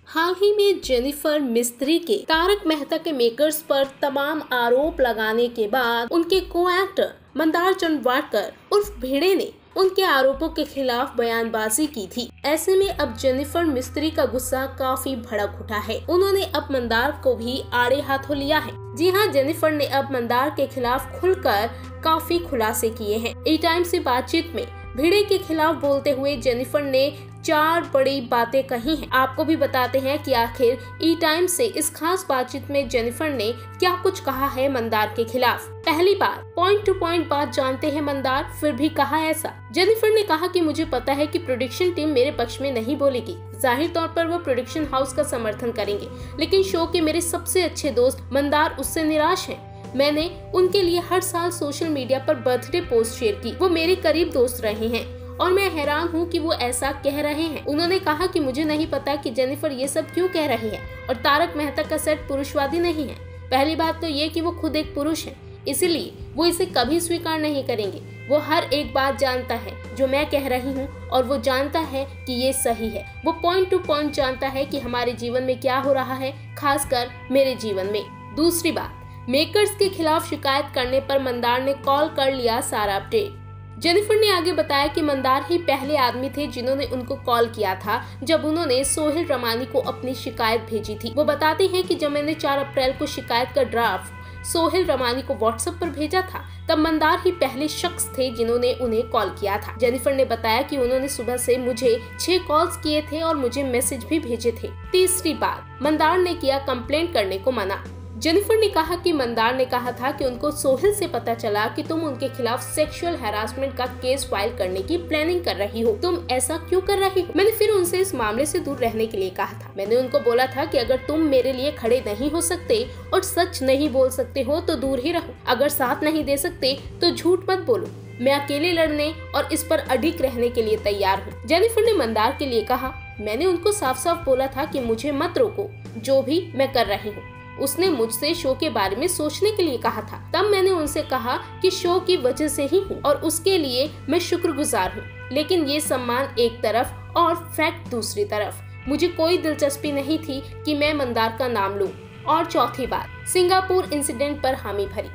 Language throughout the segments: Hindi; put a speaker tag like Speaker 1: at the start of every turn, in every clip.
Speaker 1: हाल ही में जेनिफर मिस्त्री के तारक मेहता के मेकर्स पर तमाम आरोप लगाने के बाद उनके को एक्टर मंदार चंद्रवाडकर उर्फ भिड़े ने उनके आरोपों के खिलाफ बयानबाजी की थी। ऐसे में अब जेनिफर मिस्त्री का गुस्सा काफी भड़क उठा है। उन्होंने अब मंदार को भी आड़े हाथों लिया है। जी हाँ, जेनिफर ने अब मंदार के खिलाफ खुलकर काफी खुलासे किए हैं। ई टाइम से बातचीत में भिड़े के खिलाफ बोलते हुए जेनिफर ने 4 बड़ी बातें कही हैं। आपको भी बताते हैं कि आखिर ई टाइम से इस खास बातचीत में जेनिफर ने क्या कुछ कहा है मंदार के खिलाफ। पहली बार पॉइंट टू पॉइंट बात जानते हैं मंदार, फिर भी कहा ऐसा। जेनिफर ने कहा कि मुझे पता है कि प्रोडक्शन टीम मेरे पक्ष में नहीं बोलेगी। जाहिर तौर पर वो प्रोडक्शन हाउस का समर्थन करेंगे, लेकिन शो के मेरे सबसे अच्छे दोस्त मंदार उससे निराश हैं। मैंने उनके लिए हर साल सोशल मीडिया पर बर्थडे पोस्ट शेयर की। वो मेरे करीब दोस्त रहे हैं और मैं हैरान हूँ कि वो ऐसा कह रहे हैं। उन्होंने कहा कि मुझे नहीं पता कि जेनिफर ये सब क्यों कह रही है और तारक मेहता का सेट पुरुषवादी नहीं है। पहली बात तो ये कि वो खुद एक पुरुष है, इसीलिए वो इसे कभी स्वीकार नहीं करेंगे। वो हर एक बात जानता है जो मैं कह रही हूँ और वो जानता है कि ये सही है। वो पॉइंट टू पॉइंट जानता है कि हमारे जीवन में क्या हो रहा है, खासकर मेरे जीवन में। दूसरी बात, मेकर्स के खिलाफ शिकायत करने पर मंदार ने कॉल कर लिया सारा अपडेट। जेनिफर ने आगे बताया कि मंदार ही पहले आदमी थे जिन्होंने उनको कॉल किया था जब उन्होंने सोहेल रमानी को अपनी शिकायत भेजी थी। वो बताते हैं कि जब मैंने 4 अप्रैल को शिकायत का ड्राफ्ट सोहेल रमानी को व्हाट्सएप पर भेजा था, तब मंदार ही पहले शख्स थे जिन्होंने उन्हें कॉल किया था। जेनिफर ने बताया कि उन्होंने सुबह से मुझे 6 कॉल्स किए थे और मुझे मैसेज भी भेजे थे। तीसरी बात, मंदार ने किया कंप्लेंट करने को मना। जेनिफर ने कहा कि मंदार ने कहा था कि उनको सोहेल से पता चला कि तुम उनके खिलाफ सेक्सुअल हैरासमेंट का केस फाइल करने की प्लानिंग कर रही हो। तुम ऐसा क्यों कर रही हो? मैंने फिर उनसे इस मामले से दूर रहने के लिए कहा था। मैंने उनको बोला था कि अगर तुम मेरे लिए खड़े नहीं हो सकते और सच नहीं बोल सकते हो तो दूर ही रहो। अगर साथ नहीं दे सकते तो झूठ मत बोलो। मैं अकेले लड़ने और इस पर अडिग रहने के लिए तैयार हूँ। जेनिफर ने मंदार के लिए कहा, मैंने उनको साफ साफ बोला था कि मुझे मत रोको, जो भी मैं कर रही हूँ। उसने मुझसे शो के बारे में सोचने के लिए कहा था। तब मैंने उनसे कहा कि शो की वजह से ही हूँ और उसके लिए मैं शुक्रगुजार हूँ, लेकिन ये सम्मान एक तरफ और फैक्ट दूसरी तरफ। मुझे कोई दिलचस्पी नहीं थी कि मैं मंदार का नाम लूं। और चौथी बात, सिंगापुर इंसिडेंट पर हामी भरी।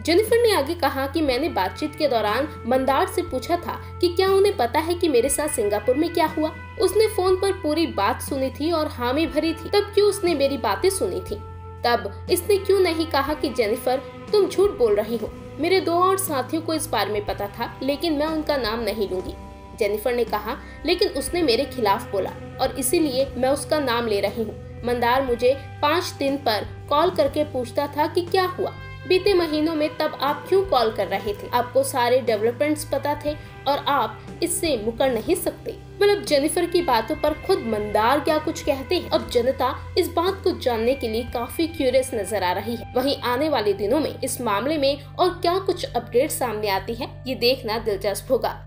Speaker 1: जेनिफर ने आगे कहा कि मैंने बातचीत के दौरान मंदार से पूछा था कि क्या उन्हें पता है कि मेरे साथ सिंगापुर में क्या हुआ। उसने फोन पर पूरी बात सुनी थी और हामी भरी थी। तब क्यों उसने मेरी बातें सुनी थी? तब इसने क्यों नहीं कहा कि जेनिफर तुम झूठ बोल रही हो? मेरे 2 और साथियों को इस बारे में पता था, लेकिन मैं उनका नाम नहीं लूंगी। जेनिफर ने कहा, लेकिन उसने मेरे खिलाफ बोला और इसीलिए मैं उसका नाम ले रही हूँ। मंदार मुझे 5 दिन पर कॉल करके पूछता था कि क्या हुआ बीते महीनों में, तब आप क्यों कॉल कर रहे थे? आपको सारे डेवलपमेंट्स पता थे और आप इससे मुकर नहीं सकते। मतलब जेनिफर की बातों पर खुद मंदार क्या कुछ कहते हैं। अब जनता इस बात को जानने के लिए काफी क्यूरियस नजर आ रही है। वहीं आने वाले दिनों में इस मामले में और क्या कुछ अपडेट सामने आती है, ये देखना दिलचस्प होगा।